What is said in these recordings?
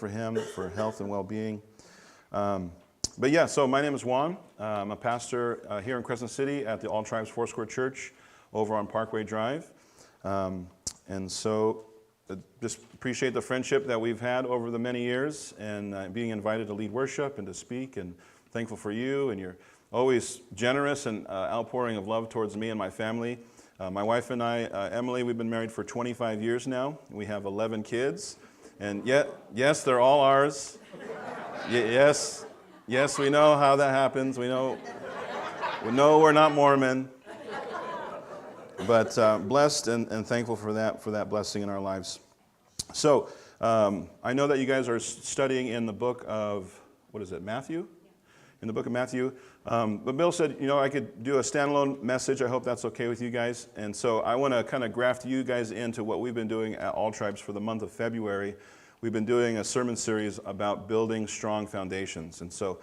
for him, for health and well-being. But yeah, so my name is Juan. I'm a pastor here in Crescent City at the All Tribes Foursquare Church over on Parkway Drive. And so just appreciate the friendship that we've had over the many years and being invited to lead worship and to speak, and thankful for you, and you're always generous and outpouring of love towards me and my family. My wife and I, Emily, we've been married for 25 years now. We have 11 kids, and yet, yes, they're all ours. Yes, we know how that happens. We know we're not Mormon. But blessed and thankful for that blessing in our lives. So I know that you guys are studying in the book of, Matthew? Yeah. In the book of Matthew. But Bill said, I could do a standalone message. I hope that's okay with you guys. And so I want to kind of graft you guys into what we've been doing at All Tribes for the month of February. We've been doing a sermon series about building strong foundations. And so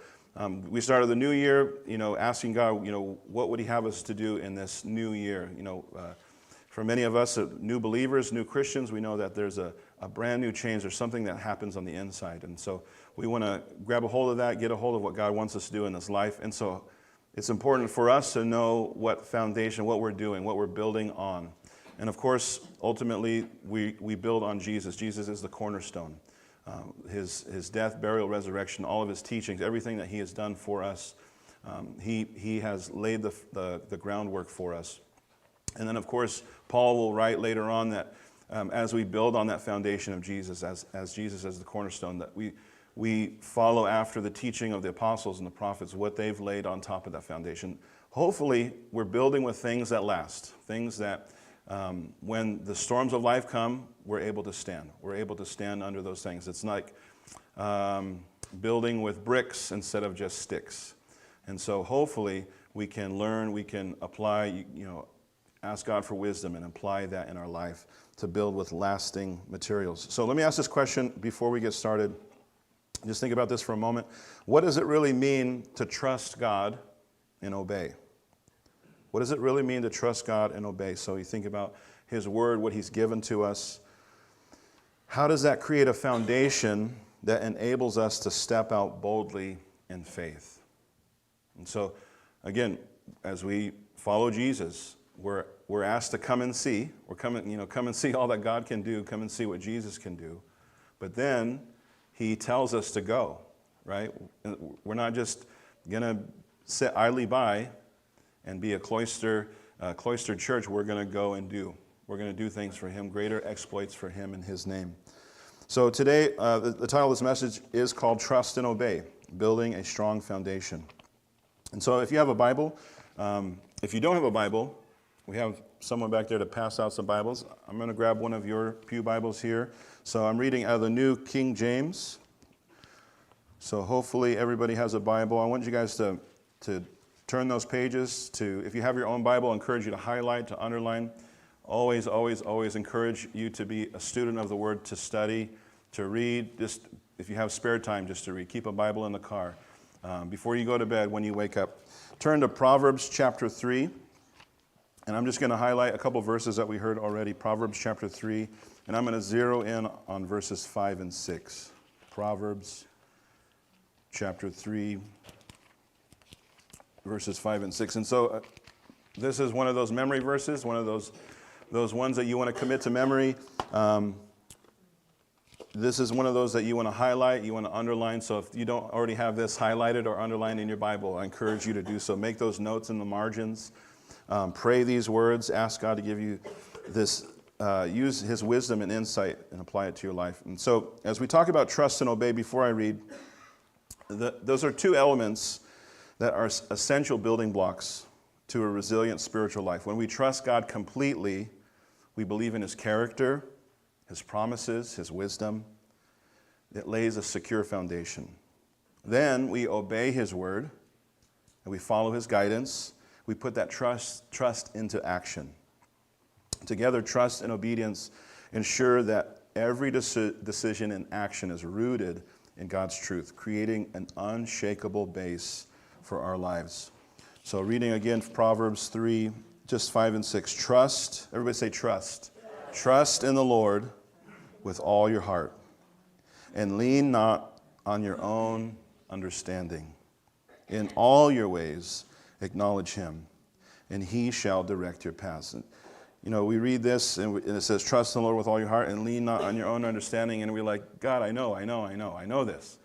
we started the new year, asking God, what would he have us to do in this new year? For many of us, new believers, new Christians, we know that there's a brand new change. There's something that happens on the inside. And so we want to grab a hold of that, get a hold of what God wants us to do in this life. And so it's important for us to know what foundation, what we're doing, what we're building on. And of course, ultimately, we build on Jesus. Jesus is the cornerstone. His death, burial, resurrection, all of his teachings, everything that he has done for us, he has laid the groundwork for us. And then, of course, Paul will write later on that as we build on that foundation of Jesus, as Jesus as the cornerstone, that we follow after the teaching of the apostles and the prophets, what they've laid on top of that foundation. Hopefully, we're building with things that last, things that when the storms of life come, we're able to stand. We're able to stand under those things. It's like building with bricks instead of just sticks. And so hopefully we can learn, we can apply, ask God for wisdom and apply that in our life to build with lasting materials. So let me ask this question before we get started. Just think about this for a moment. What does it really mean to trust God and obey? What does it really mean to trust God and obey? So you think about his word, what he's given to us. How does that create a foundation that enables us to step out boldly in faith? And so, again, as we follow Jesus, we're asked to come and see. Come and see all that God can do. Come and see what Jesus can do. But then he tells us to go, right? We're not just going to sit idly by and be a cloistered church. We're going to go and do. We're going to do things for him, greater exploits for him in his name. So today, the title of this message is called Trust and Obey, Building a Strong Foundation. And so if you have a Bible, if you don't have a Bible, we have someone back there to pass out some Bibles. I'm going to grab one of your pew Bibles here. So I'm reading out of the New King James. So hopefully everybody has a Bible. I want you guys to turn those pages to, if you have your own Bible, I encourage you to highlight, to underline. Always, always, always encourage you to be a student of the Word, to study, to read. Just if you have spare time, just to read. Keep a Bible in the car. Before you go to bed, when you wake up. Turn to Proverbs chapter 3. And I'm just going to highlight a couple verses that we heard already. Proverbs chapter 3. And I'm going to zero in on verses 5 and 6. Proverbs chapter 3. Verses 5 and 6. And so this is one of those memory verses, one of those ones that you want to commit to memory. This is one of those that you want to highlight, you want to underline. So if you don't already have this highlighted or underlined in your Bible, I encourage you to do so. Make those notes in the margins. Pray these words. Ask God to give you this, use his wisdom and insight and apply it to your life. And so as we talk about trust and obey, before I read, those are two elements that are essential building blocks to a resilient spiritual life. When we trust God completely, we believe in his character, his promises, his wisdom. It lays a secure foundation. Then we obey his word, and we follow his guidance. We put that trust into action. Together, trust and obedience ensure that every decision and action is rooted in God's truth, creating an unshakable base for our lives. So reading again Proverbs 3, just 5 and 6. Trust, everybody say trust. Trust in the Lord with all your heart. And lean not on your own understanding. In all your ways acknowledge him, and he shall direct your paths. And, we read this, and it says, trust in the Lord with all your heart, and lean not on your own understanding. And we're like, God, I know this.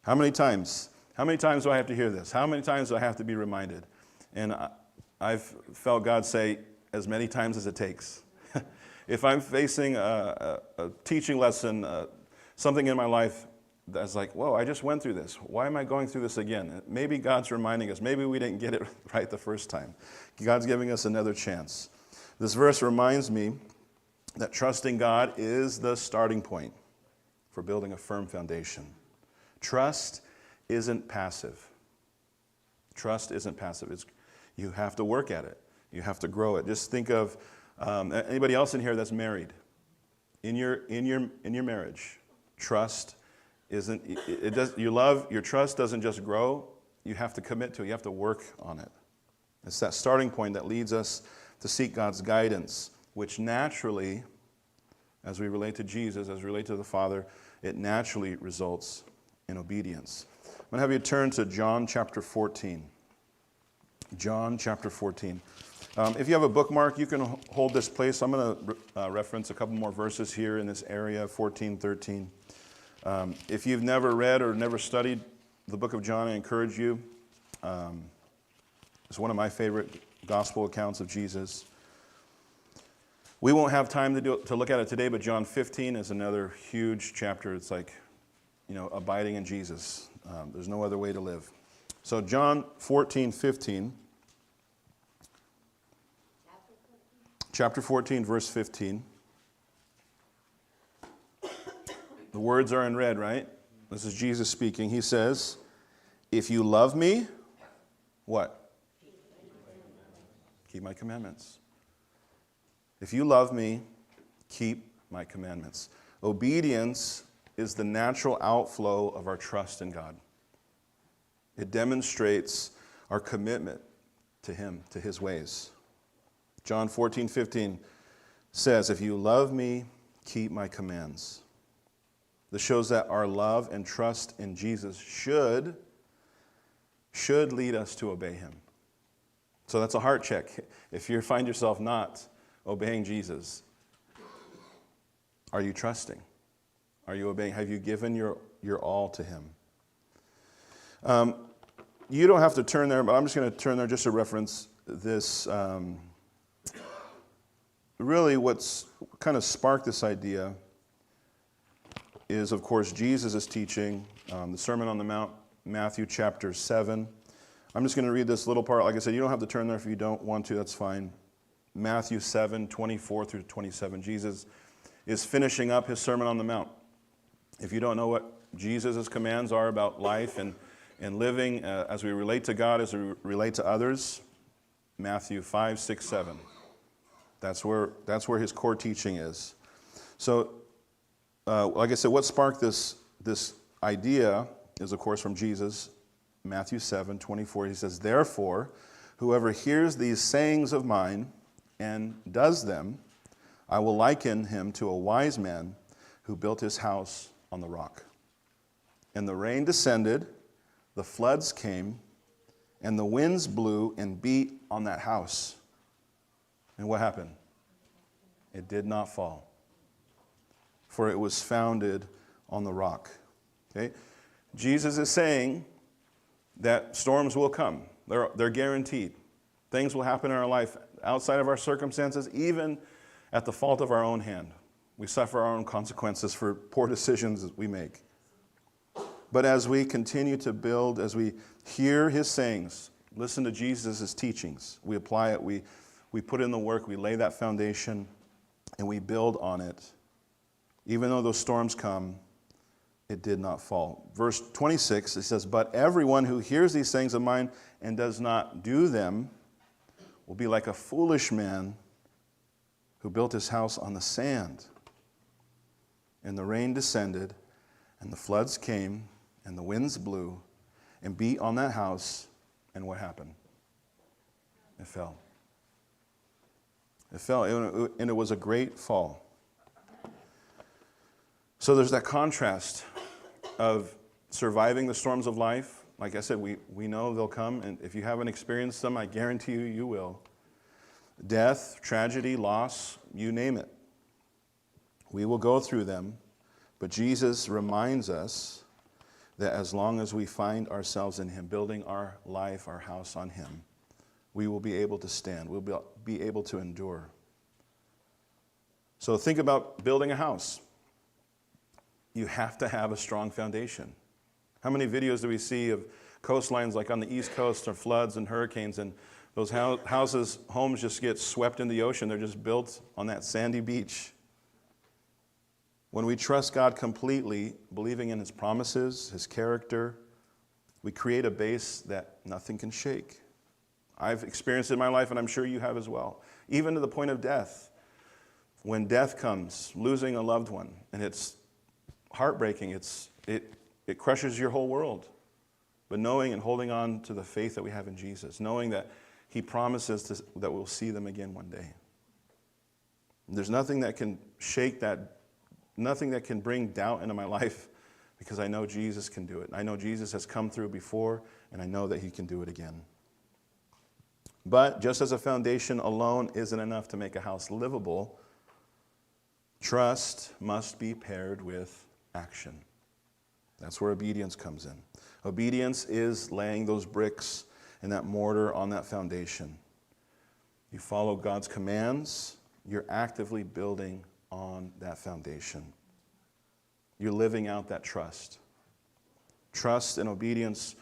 How many times do I have to hear this? How many times do I have to be reminded? And I've felt God say, as many times as it takes. If I'm facing a teaching lesson, something in my life that's like, whoa, I just went through this. Why am I going through this again? Maybe God's reminding us. Maybe we didn't get it right the first time. God's giving us another chance. This verse reminds me that trusting God is the starting point for building a firm foundation. Trust isn't passive. Trust isn't passive. You have to work at it. You have to grow it. Just think of anybody else in here that's married. In your marriage, trust isn't. It does. Your trust doesn't just grow. You have to commit to it. You have to work on it. It's that starting point that leads us to seek God's guidance, which naturally, as we relate to Jesus, as we relate to the Father, it naturally results in obedience. I'm going to have you turn to John chapter 14. John chapter 14. If you have a bookmark, you can hold this place. I'm going to reference a couple more verses here in this area, 14, 13. If you've never read or never studied the book of John, I encourage you. It's one of my favorite gospel accounts of Jesus. We won't have time to look at it today, but John 15 is another huge chapter. It's like, abiding in Jesus. There's no other way to live. So John 14, 15. Chapter 14, verse 15. The words are in red, right? This is Jesus speaking. He says, if you love me, what? Keep my commandments. If you love me, keep my commandments. Obedience is the natural outflow of our trust in God. It demonstrates our commitment to him, to his ways. John 14, 15 says, if you love me, keep my commands. This shows that our love and trust in Jesus should lead us to obey him. So that's a heart check. If you find yourself not obeying Jesus, are you trusting? Are you obeying? Have you given your all to him? You don't have to turn there, but I'm just going to turn there just to reference this. Really what's kind of sparked this idea is, of course, Jesus' teaching, the Sermon on the Mount, Matthew chapter 7. I'm just going to read this little part. Like I said, you don't have to turn there if you don't want to. That's fine. Matthew 7, 24 through 27. Jesus is finishing up his Sermon on the Mount. If you don't know what Jesus' commands are about life and living as we relate to God, as we relate to others, Matthew 5, 6, 7. That's where his core teaching is. So, like I said, what sparked this idea is, of course, from Jesus. Matthew 7, 24, he says, therefore, whoever hears these sayings of mine and does them, I will liken him to a wise man who built his house on the rock. And the rain descended, the floods came, and the winds blew and beat on that house. And what happened? It did not fall, for it was founded on the rock. Okay? Jesus is saying that storms will come. They're guaranteed. Things will happen in our life outside of our circumstances, even at the fault of our own hand. We suffer our own consequences for poor decisions that we make. But as we continue to build, as we hear his sayings, listen to Jesus' teachings, we apply it, we put in the work, we lay that foundation, and we build on it. Even though those storms come, it did not fall. Verse 26, it says, but everyone who hears these sayings of mine and does not do them will be like a foolish man who built his house on the sand. And the rain descended, and the floods came, and the winds blew, and beat on that house, and what happened? It fell. It fell, and it was a great fall. So there's that contrast of surviving the storms of life. Like I said, we know they'll come, and if you haven't experienced them, I guarantee you, you will. Death, tragedy, loss, you name it. We will go through them, but Jesus reminds us that as long as we find ourselves in Him, building our life, our house on Him, we will be able to stand. We'll be able to endure. So think about building a house. You have to have a strong foundation. How many videos do we see of coastlines like on the East Coast or floods and hurricanes, and those houses, homes just get swept in the ocean. They're just built on that sandy beach. When we trust God completely, believing in His promises, His character, we create a base that nothing can shake. I've experienced it in my life, and I'm sure you have as well. Even to the point of death. When death comes, losing a loved one, and it's heartbreaking, it crushes your whole world. But knowing and holding on to the faith that we have in Jesus, knowing that He promises that we'll see them again one day. There's nothing that can shake that, nothing that can bring doubt into my life, because I know Jesus can do it. I know Jesus has come through before, and I know that He can do it again. But just as a foundation alone isn't enough to make a house livable, trust must be paired with action. That's where obedience comes in. Obedience is laying those bricks and that mortar on that foundation. You follow God's commands, you're actively building on that foundation. You're living out that trust. Trust and obedience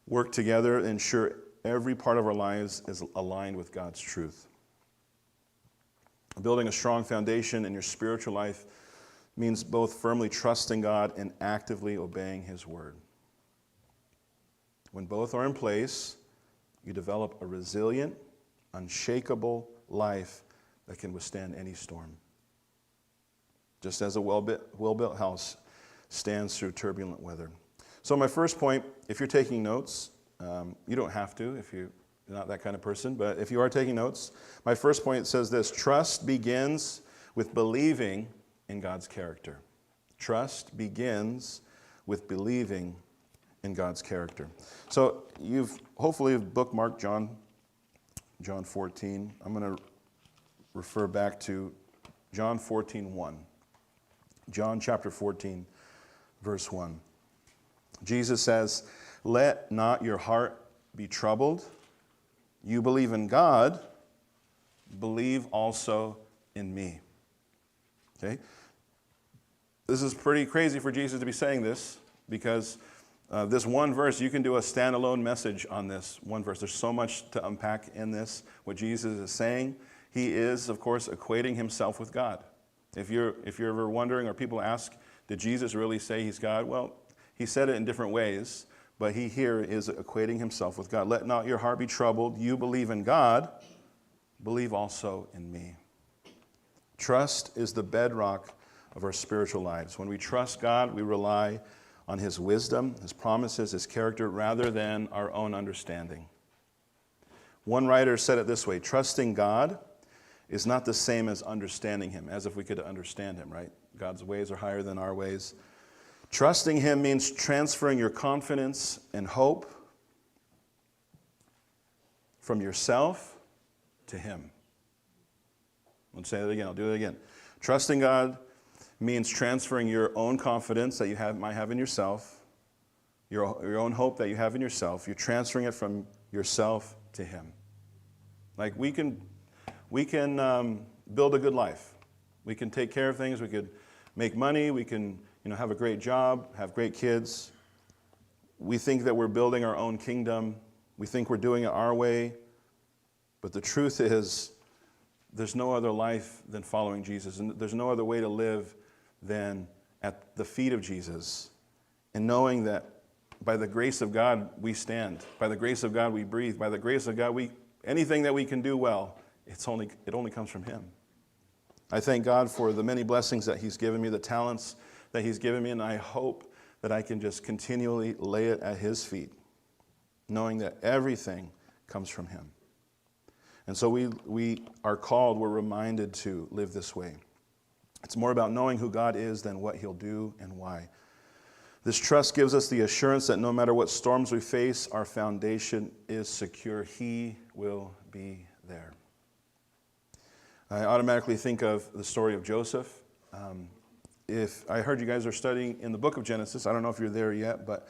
work together and ensure every part of our lives is aligned with God's truth. Building a strong foundation in your spiritual life means both firmly trusting God and actively obeying His word. When both are in place, you develop a resilient, unshakable life that can withstand any storm. Just as a well-built house stands through turbulent weather. So my first point, if you're taking notes, you don't have to if you're not that kind of person, but if you are taking notes, my first point says this: trust begins with believing in God's character. Trust begins with believing in God's character. So you've hopefully bookmarked John 14. I'm going to refer back to John 14:1. John chapter 14, verse 1. Jesus says, "Let not your heart be troubled. You believe in God, believe also in me." Okay? This is pretty crazy for Jesus to be saying this, because this one verse, you can do a standalone message on this one verse. There's so much to unpack in this, what Jesus is saying. He is, of course, equating Himself with God. If you're ever wondering, or people ask, did Jesus really say He's God? Well, He said it in different ways, but He here is equating Himself with God. Let not your heart be troubled. You believe in God, believe also in me. Trust is the bedrock of our spiritual lives. When we trust God, we rely on His wisdom, His promises, His character, rather than our own understanding. One writer said it this way: trusting God is not the same as understanding Him, as if we could understand Him, right? God's ways are higher than our ways. Trusting Him means transferring your confidence and hope from yourself to Him. Let's say that again. I'll do it again. Trusting God means transferring your own confidence that you might have in yourself, your own hope that you have in yourself. You're transferring it from yourself to Him. Like we can build a good life. We can take care of things. We could make money. We can have a great job, have great kids. We think that we're building our own kingdom. We think we're doing it our way. But the truth is, there's no other life than following Jesus. And there's no other way to live than at the feet of Jesus. And knowing that by the grace of God, we stand. By the grace of God, we breathe. By the grace of God, anything that we can do well, it only comes from Him. I thank God for the many blessings that He's given me, the talents that He's given me, and I hope that I can just continually lay it at His feet, knowing that everything comes from Him. And so we are called, we're reminded to live this way. It's more about knowing who God is than what He'll do and why. This trust gives us the assurance that no matter what storms we face, our foundation is secure. He will be there. I automatically think of the story of Joseph. If I heard you guys are studying in the book of Genesis, I don't know if you're there yet, but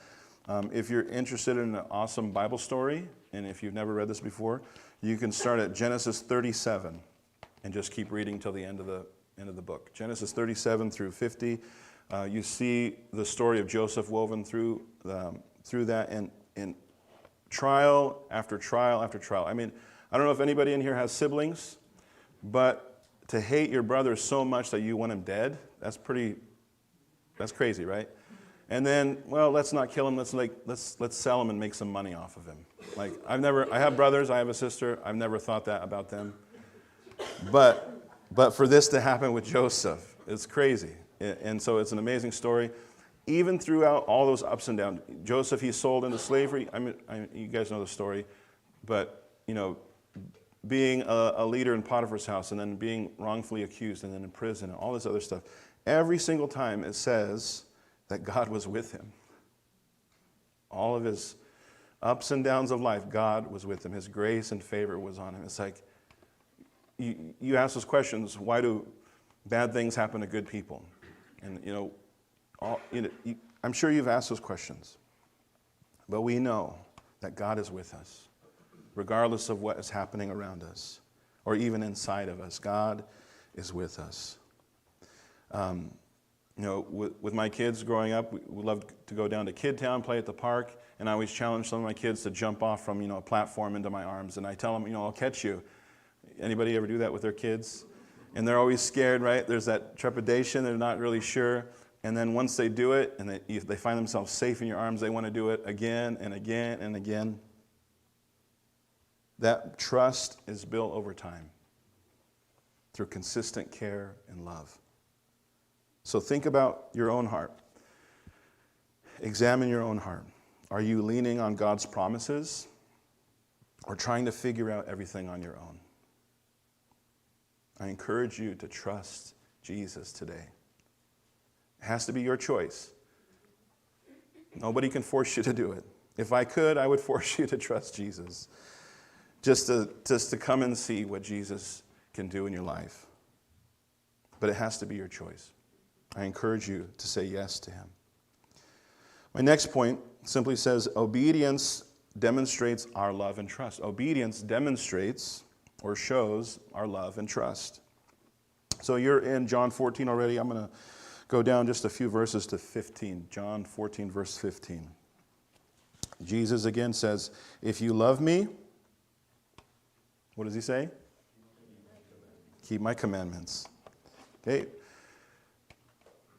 if you're interested in an awesome Bible story, and if you've never read this before, you can start at Genesis 37 and just keep reading till the end of the book. Genesis 37 through 50. You see the story of Joseph woven through that, and trial after trial after trial. I mean, I don't know if anybody in here has siblings, but to hate your brother so much that you want him dead, that's crazy, right? And then, well, let's not kill him. Let's sell him and make some money off of him. Like I have brothers, I have a sister. I've never thought that about them. But for this to happen with Joseph, it's crazy. And so it's an amazing story. Even throughout all those ups and downs, Joseph, he's sold into slavery. I mean, you guys know the story. But, being a leader in Potiphar's house and then being wrongfully accused and then in prison and all this other stuff. Every single time it says that God was with him. All of his ups and downs of life, God was with him. His grace and favor was on him. It's like, you ask those questions, why do bad things happen to good people? And, I'm sure you've asked those questions. But we know that God is with us, regardless of what is happening around us or even inside of us. God is with us. With my kids growing up, we loved to go down to Kid Town, play at the park, and I always challenge some of my kids to jump off from, a platform into my arms. And I tell them, I'll catch you. Anybody ever do that with their kids? And they're always scared, right? There's that trepidation. They're not really sure. And then once they do it, and they find themselves safe in your arms, they want to do it again and again and again. That trust is built over time through consistent care and love. So think about your own heart. Examine your own heart. Are you leaning on God's promises or trying to figure out everything on your own? I encourage you to trust Jesus today. It has to be your choice. Nobody can force you to do it. If I could, I would force you to trust Jesus. Just to come and see what Jesus can do in your life. But it has to be your choice. I encourage you to say yes to him. My next point simply says, obedience demonstrates our love and trust. Obedience demonstrates or shows our love and trust. So you're in John 14 already. I'm going to go down just a few verses to 15. John 14, verse 15. Jesus again says, if you love me, what does he say? Keep my commandments. Okay.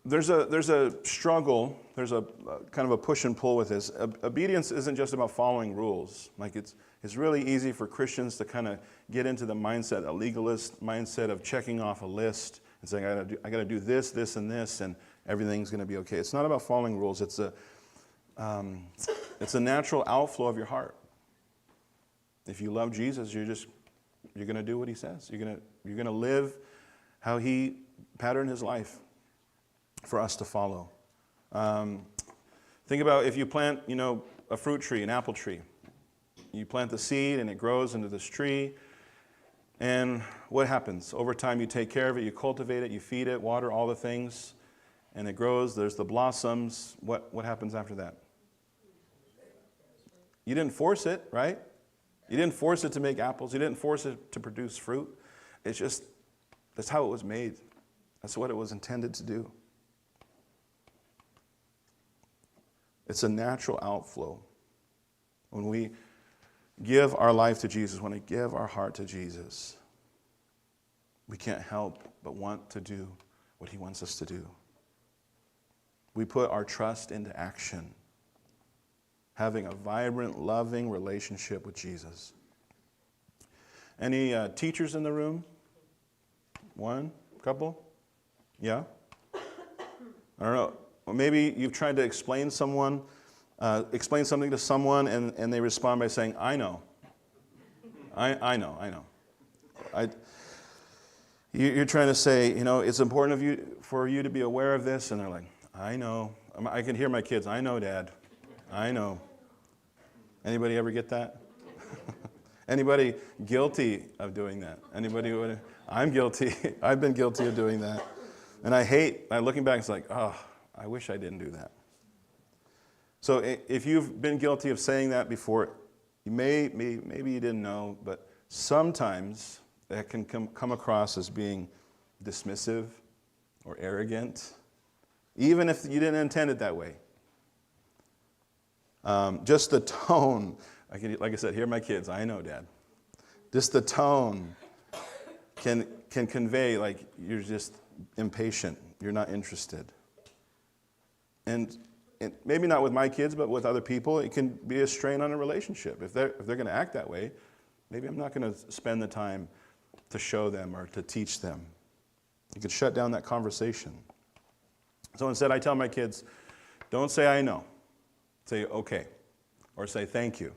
There's a struggle, there's a kind of a push and pull with this. Obedience isn't just about following rules. Like it's really easy for Christians to kind of get into the mindset, a legalist mindset of checking off a list and saying, I got to do this, this, and this, and everything's going to be okay. It's not about following rules. It's a natural outflow of your heart. If you love Jesus, you're going to do what he says. You're going to live how he patterned his life for us to follow. Think about if you plant, a fruit tree, an apple tree. You plant the seed and it grows into this tree. And what happens? Over time you take care of it, you cultivate it, you feed it, water, all the things. And it grows, there's the blossoms. What happens after that? You didn't force it, right? You didn't force it to make apples. You didn't force it to produce fruit. It's just, that's how it was made. That's what it was intended to do. It's a natural outflow. When we give our life to Jesus, when we give our heart to Jesus, we can't help but want to do what he wants us to do. We put our trust into action, having a vibrant, loving relationship with Jesus. Any teachers in the room? One? Couple? Yeah? I don't know. Or maybe you've tried to explain something to someone, and they respond by saying, I know. I know. You're trying to say, it's important for you to be aware of this, and they're like, I know. I can hear my kids, I know, Dad. I know. Anybody ever get that? Anybody guilty of doing that? Anybody? I'm guilty. I've been guilty of doing that. And looking back, it's like, oh, I wish I didn't do that. So if you've been guilty of saying that before, maybe you didn't know, but sometimes that can come across as being dismissive or arrogant, even if you didn't intend it that way. Just the tone, like I said, hear my kids, I know, Dad. Just the tone can convey like you're just impatient, you're not interested. And maybe not with my kids, but with other people, it can be a strain on a relationship. If they're going to act that way, maybe I'm not going to spend the time to show them or to teach them. You could shut down that conversation. So instead, I tell my kids, don't say I know. Say okay, or say thank you.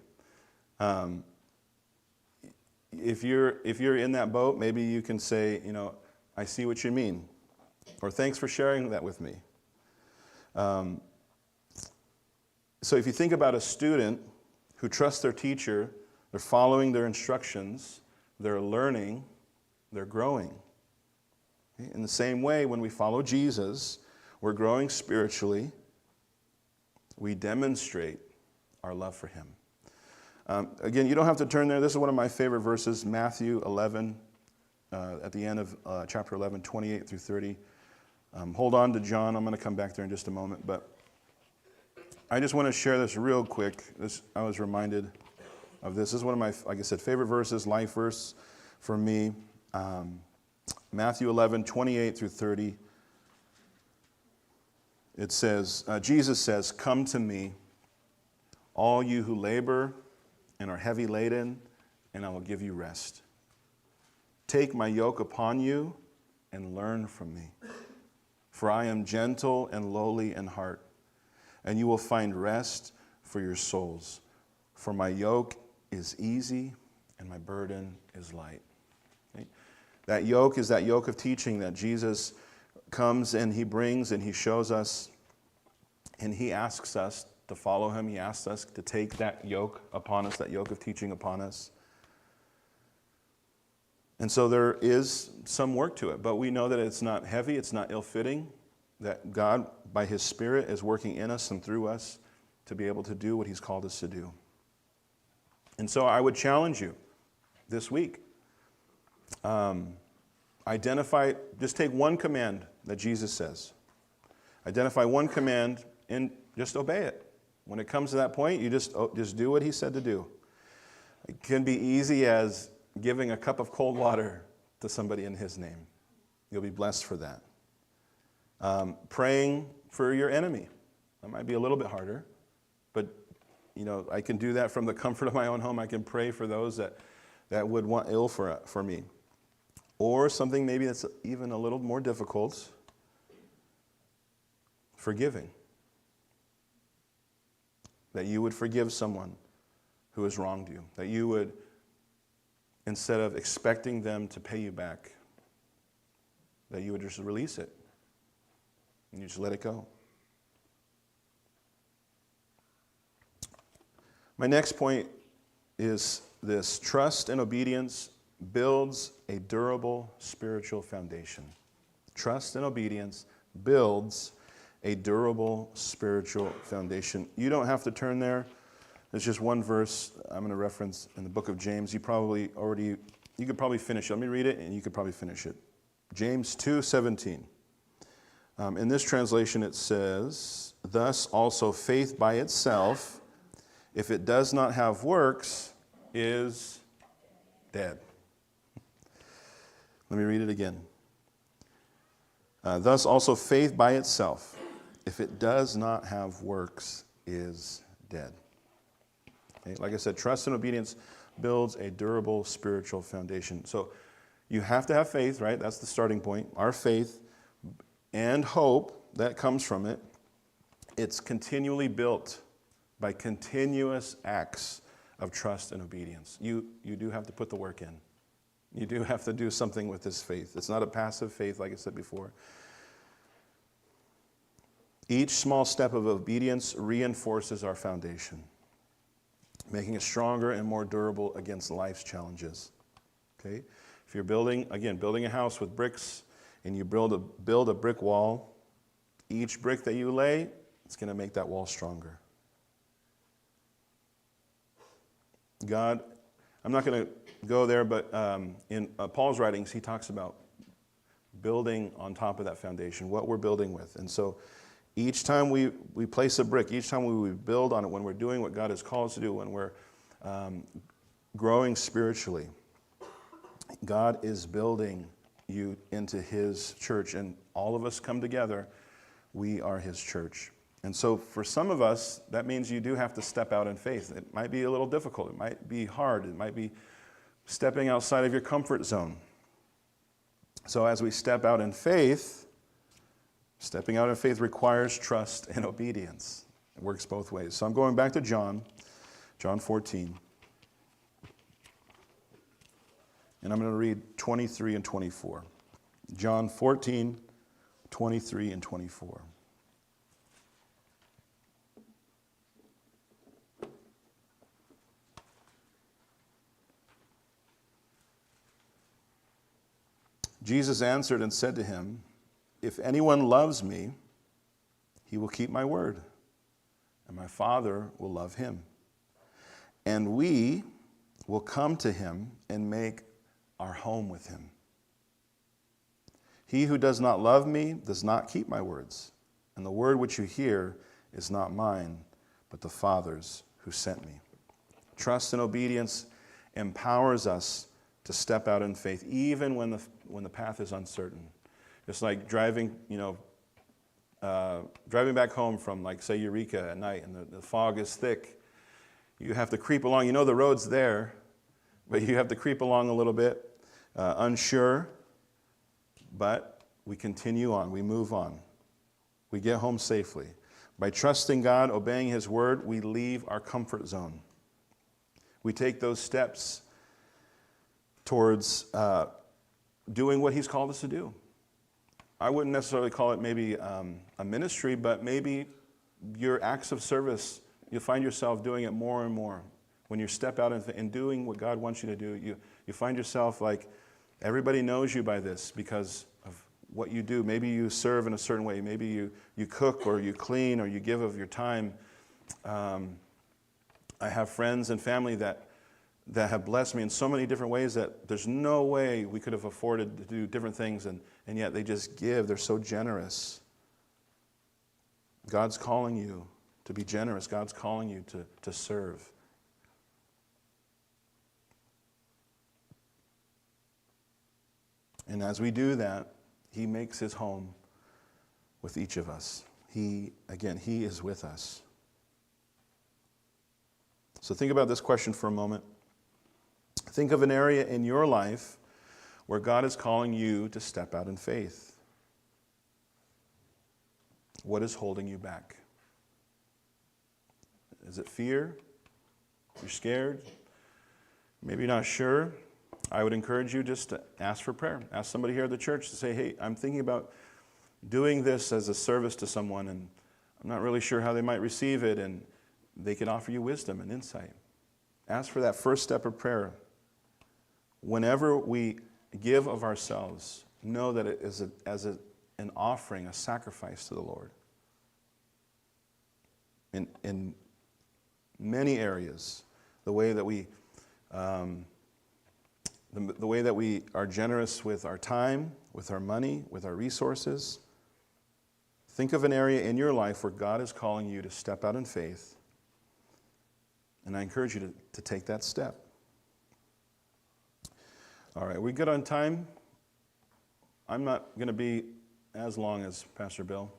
If you're in that boat, maybe you can say, I see what you mean, or thanks for sharing that with me. So if you think about a student who trusts their teacher, they're following their instructions, they're learning, they're growing. Okay? In the same way, when we follow Jesus, we're growing spiritually. We demonstrate our love for him. Again, you don't have to turn there. This is one of my favorite verses, Matthew 11, at the end of chapter 11, 28 through 30. Hold on to John. I'm going to come back there in just a moment. But I just want to share this real quick. I was reminded of this. This is one of my, like I said, favorite verses, life verse for me. Matthew 11, 28 through 30. It says, Jesus says, "Come to me, all you who labor and are heavy laden, and I will give you rest. Take my yoke upon you and learn from me. For I am gentle and lowly in heart, and you will find rest for your souls. For my yoke is easy and my burden is light." Okay? That yoke is that yoke of teaching that Jesus comes and he brings and he shows us, and he asks us to follow him. He asks us to take that yoke upon us, that yoke of teaching upon us. And so there is some work to it, but we know that it's not heavy, it's not ill-fitting, that God, by his Spirit, is working in us and through us to be able to do what he's called us to do. And so I would challenge you this week. Just take one command that Jesus says. Identify one command and just obey it. When it comes to that point, you just do what he said to do. It can be easy as giving a cup of cold water to somebody in his name. You'll be blessed for that. Praying for your enemy. That might be a little bit harder, but I can do that from the comfort of my own home. I can pray for those that would want ill for me. Or something maybe that's even a little more difficult, forgiving. That you would forgive someone who has wronged you. That you would, instead of expecting them to pay you back, that you would just release it. And you just let it go. My next point is this: trust and obedience builds a durable spiritual foundation. Trust and obedience builds a durable spiritual foundation. You don't have to turn there. There's just one verse I'm going to reference in the book of James. You could probably finish it. Let me read it and you could probably finish it. James 2:17. In this translation it says, "Thus also faith by itself, if it does not have works, is dead." Let me read it again. "Thus also faith by itself, if it does not have works, is dead." Okay? Like I said, trust and obedience builds a durable spiritual foundation. So you have to have faith, right? That's the starting point. Our faith and hope that comes from it, it's continually built by continuous acts of trust and obedience. You do have to put the work in. You do have to do something with this faith. It's not a passive faith, like I said before. Each small step of obedience reinforces our foundation, making it stronger and more durable against life's challenges. Okay? If you're building a house with bricks and you build a brick wall, each brick that you lay, it's going to make that wall stronger. God, I'm not going to go there, but in Paul's writings, he talks about building on top of that foundation, what we're building with. And so each time we place a brick, each time we build on it, when we're doing what God has called us to do, when we're growing spiritually, God is building you into his church, and all of us come together. We are his church. And so for some of us, that means you do have to step out in faith. It might be a little difficult. It might be hard. It might be stepping outside of your comfort zone. So as we step out in faith, stepping out in faith requires trust and obedience. It works both ways. So I'm going back to John 14. And I'm going to read 23 and 24. John 14, 23 and 24. Jesus answered and said to him, "If anyone loves me, he will keep my word, and my Father will love him. And we will come to him and make our home with him. He who does not love me does not keep my words, and the word which you hear is not mine, but the Father's who sent me." Trust and obedience empowers us to step out in faith, even when the path is uncertain. It's like driving back home from, like, say, Eureka at night, and the fog is thick. You have to creep along. You know the road's there, but you have to creep along a little bit, unsure. But we continue on. We move on. We get home safely. By trusting God, obeying his word, we leave our comfort zone. We take those steps towards doing what he's called us to do. I wouldn't necessarily call it maybe a ministry, but maybe your acts of service, you'll find yourself doing it more and more. When you step out and doing what God wants you to do, you find yourself like everybody knows you by this because of what you do. Maybe you serve in a certain way. Maybe you cook or you clean or you give of your time. I have friends and family that have blessed me in so many different ways that there's no way we could have afforded to do different things, and yet they just give. They're so generous. God's calling you to be generous. God's calling you to serve. And as we do that, he makes his home with each of us. He is with us. So think about this question for a moment. Think of an area in your life where God is calling you to step out in faith. What is holding you back? Is it fear? You're scared? Maybe you're not sure. I would encourage you just to ask for prayer. Ask somebody here at the church to say, "Hey, I'm thinking about doing this as a service to someone, and I'm not really sure how they might receive it," and they can offer you wisdom and insight. Ask for that first step of prayer. Whenever we give of ourselves, know that it is an offering, a sacrifice to the Lord. In many areas, the way that we are generous with our time, with our money, with our resources. Think of an area in your life where God is calling you to step out in faith. And I encourage you to take that step. All right, we good on time? I'm not going to be as long as Pastor Bill,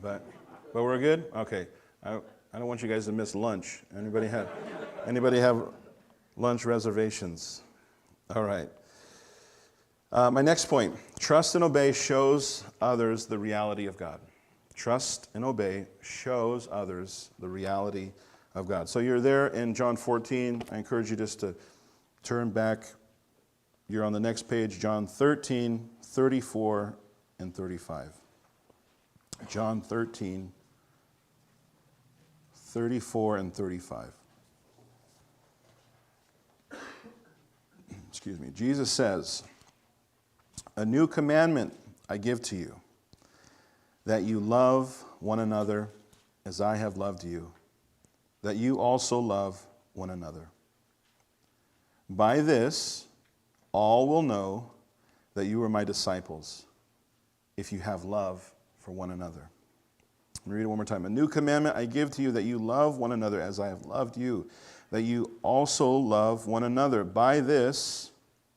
but we're good? Okay. I don't want you guys to miss lunch. Anybody have lunch reservations? All right. My next point, trust and obey shows others the reality of God. Trust and obey shows others the reality of God. So you're there in John 14. I encourage you just to turn back. You're on the next page, John 13, 34, and 35. John 13, 34 and 35. Excuse me. Jesus says, "A new commandment I give to you, that you love one another as I have loved you, that you also love one another. By this, all will know that you are my disciples, if you have love for one another." Let me read it one more time. "A new commandment I give to you, that you love one another as I have loved you, that you also love one another. By this,"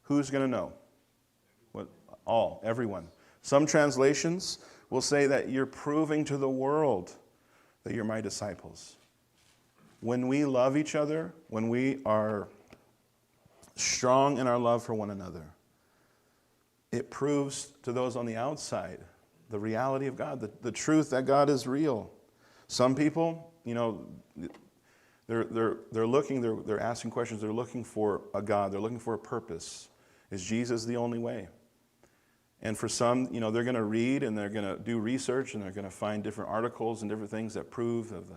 who's going to know? What? All, everyone. Some translations will say that you're proving to the world that you're my disciples. When we love each other, when we are strong in our love for one another, it proves to those on the outside the reality of God, the truth that God is real. Some people, they're asking questions. They're looking for a God. They're looking for a purpose. Is Jesus the only way? And for some, they're going to read and they're going to do research and they're going to find different articles and different things that prove of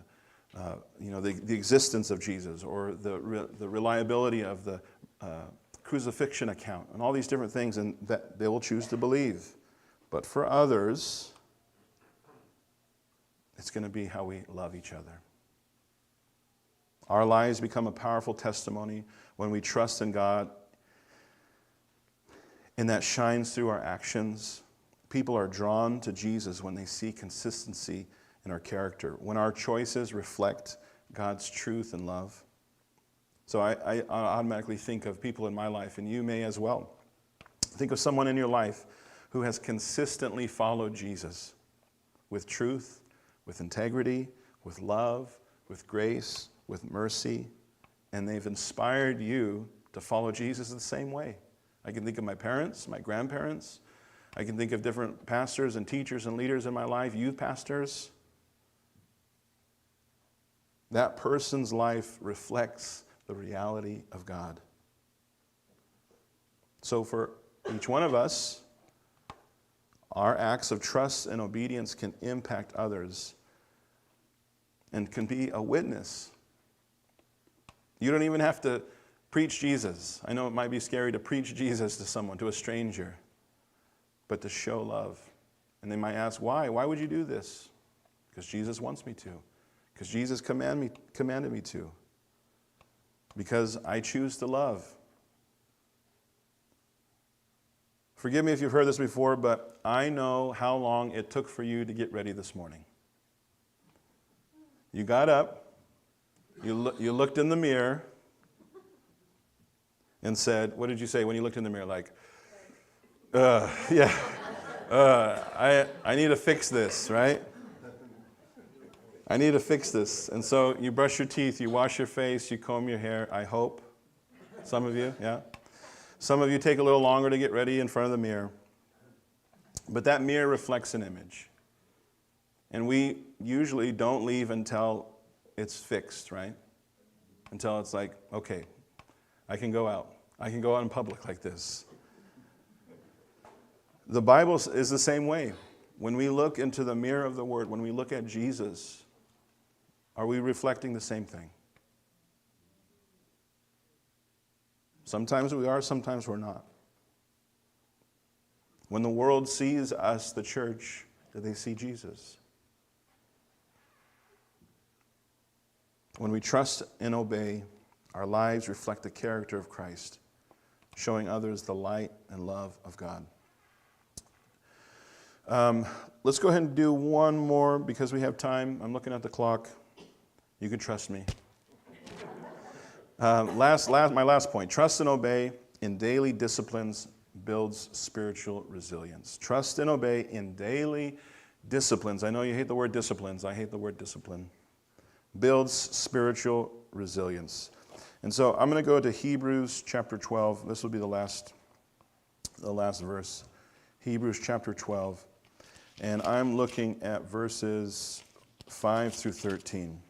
the existence of Jesus, or the reliability of the crucifixion account, and all these different things, and that they will choose to believe. But for others, it's going to be how we love each other. Our lives become a powerful testimony when we trust in God, and that shines through our actions. People are drawn to Jesus when they see consistency in our character, when our choices reflect God's truth and love. So I automatically think of people in my life, and you may as well. Think of someone in your life who has consistently followed Jesus with truth, with integrity, with love, with grace, with mercy, and they've inspired you to follow Jesus the same way. I can think of my parents, my grandparents. I can think of different pastors and teachers and leaders in my life, youth pastors. That person's life reflects the reality of God. So for each one of us, our acts of trust and obedience can impact others and can be a witness. You don't even have to preach Jesus. I know it might be scary to preach Jesus to someone, to a stranger, but to show love. And they might ask, why? Why would you do this? Because Jesus wants me to. Because Jesus commanded me to. Because I choose to love. Forgive me if you've heard this before, but I know how long it took for you to get ready this morning. You got up, you looked in the mirror, and said, what did you say when you looked in the mirror? Like, I need to fix this, right? I need to fix this. And so you brush your teeth, you wash your face, you comb your hair, I hope. Some of you, yeah. Some of you take a little longer to get ready in front of the mirror. But that mirror reflects an image. And we usually don't leave until it's fixed, right? Until it's like, okay, I can go out. I can go out in public like this. The Bible is the same way. When we look into the mirror of the Word, when we look at Jesus, are we reflecting the same thing? Sometimes we are, sometimes we're not. When the world sees us, the church, do they see Jesus? When we trust and obey, our lives reflect the character of Christ, showing others the light and love of God. Let's go ahead and do one more because we have time. I'm looking at the clock. You can trust me. My last point. Trust and obey in daily disciplines builds spiritual resilience. Trust and obey in daily disciplines. I know you hate the word disciplines. I hate the word discipline. Builds spiritual resilience. And so I'm going to go to Hebrews chapter 12. This will be the last verse. Hebrews chapter 12. And I'm looking at verses 5 through 13.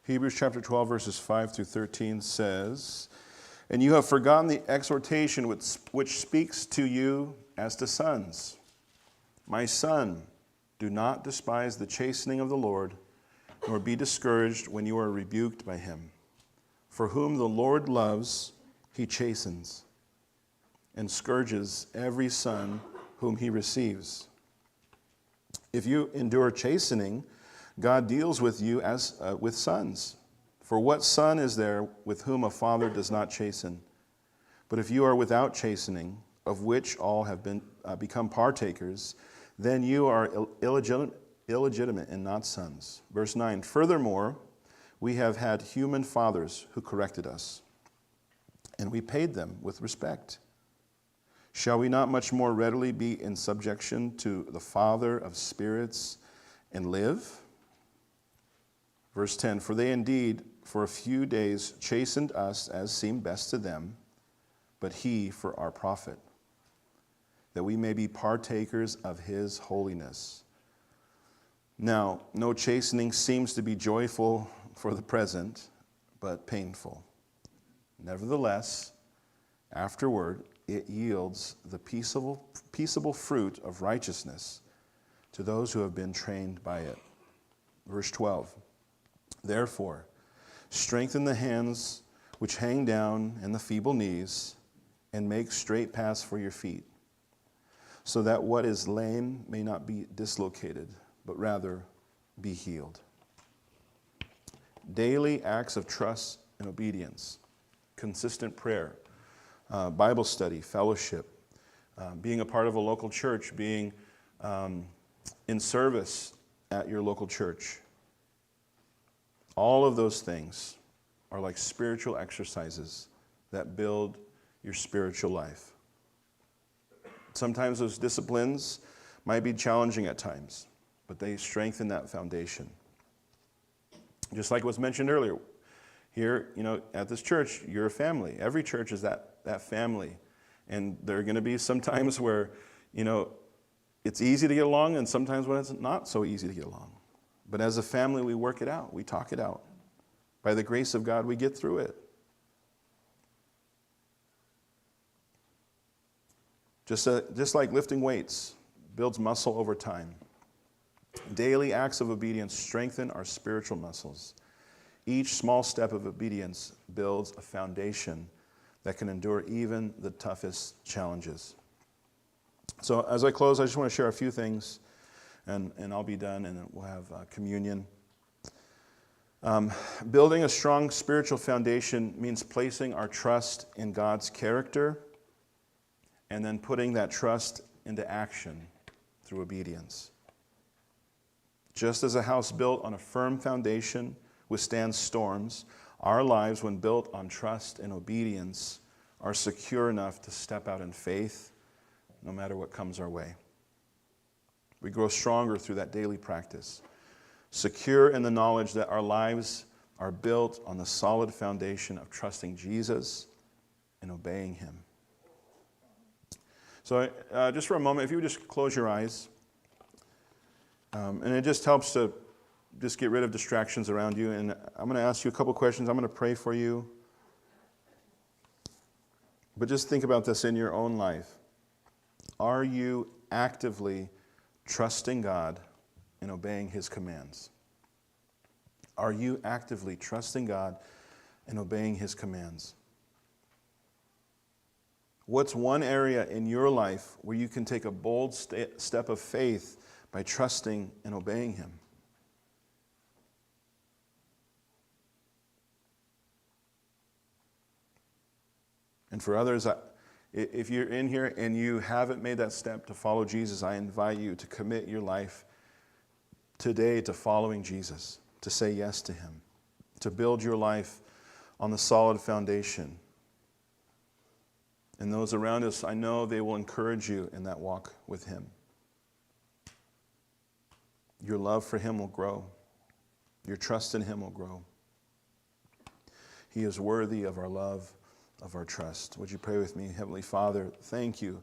Hebrews chapter 12, verses 5 through 13 says, "And you have forgotten the exhortation which speaks to you as to sons. My son, do not despise the chastening of the Lord, nor be discouraged when you are rebuked by him. For whom the Lord loves, he chastens, and scourges every son whom he receives. If you endure chastening, God deals with you as with sons. For what son is there with whom a father does not chasten? But if you are without chastening, of which all have become partakers, then you are illegitimate and not sons." Verse 9, "Furthermore, we have had human fathers who corrected us, and we paid them with respect. Shall we not much more readily be in subjection to the Father of spirits and live?" Verse 10, "For they indeed for a few days chastened us as seemed best to them, but he for our profit, that we may be partakers of his holiness. Now, no chastening seems to be joyful for the present, but painful. Nevertheless, afterward, it yields the peaceable fruit of righteousness to those who have been trained by it." Verse 12, "Therefore, strengthen the hands which hang down and the feeble knees, and make straight paths for your feet, so that what is lame may not be dislocated, but rather be healed." Daily acts of trust and obedience, consistent prayer, Bible study, fellowship, being a part of a local church, being in service at your local church. All of those things are like spiritual exercises that build your spiritual life. Sometimes those disciplines might be challenging at times, but they strengthen that foundation. Just like was mentioned earlier, here, at this church, you're a family. Every church is that family. And there are going to be some times where, it's easy to get along, and sometimes when it's not so easy to get along. But as a family, we work it out. We talk it out. By the grace of God, we get through it. Just like lifting weights builds muscle over time, daily acts of obedience strengthen our spiritual muscles. Each small step of obedience builds a foundation that can endure even the toughest challenges. So as I close, I just want to share a few things, and I'll be done, and then we'll have communion. Building a strong spiritual foundation means placing our trust in God's character and then putting that trust into action through obedience. Just as a house built on a firm foundation withstands storms, our lives, when built on trust and obedience, are secure enough to step out in faith no matter what comes our way. We grow stronger through that daily practice, secure in the knowledge that our lives are built on the solid foundation of trusting Jesus and obeying him. So just for a moment, if you would just close your eyes. And it just helps to just get rid of distractions around you. And I'm going to ask you a couple questions. I'm going to pray for you. But just think about this in your own life. Are you actively trusting God and obeying his commands? Are you actively trusting God and obeying his commands? What's one area in your life where you can take a bold step of faith by trusting and obeying him? And for others, if you're in here and you haven't made that step to follow Jesus, I invite you to commit your life today to following Jesus, to say yes to him, to build your life on the solid foundation. And those around us, I know they will encourage you in that walk with him. Your love for him will grow. Your trust in him will grow. He is worthy of our love, of our trust. Would you pray with me? Heavenly Father, thank you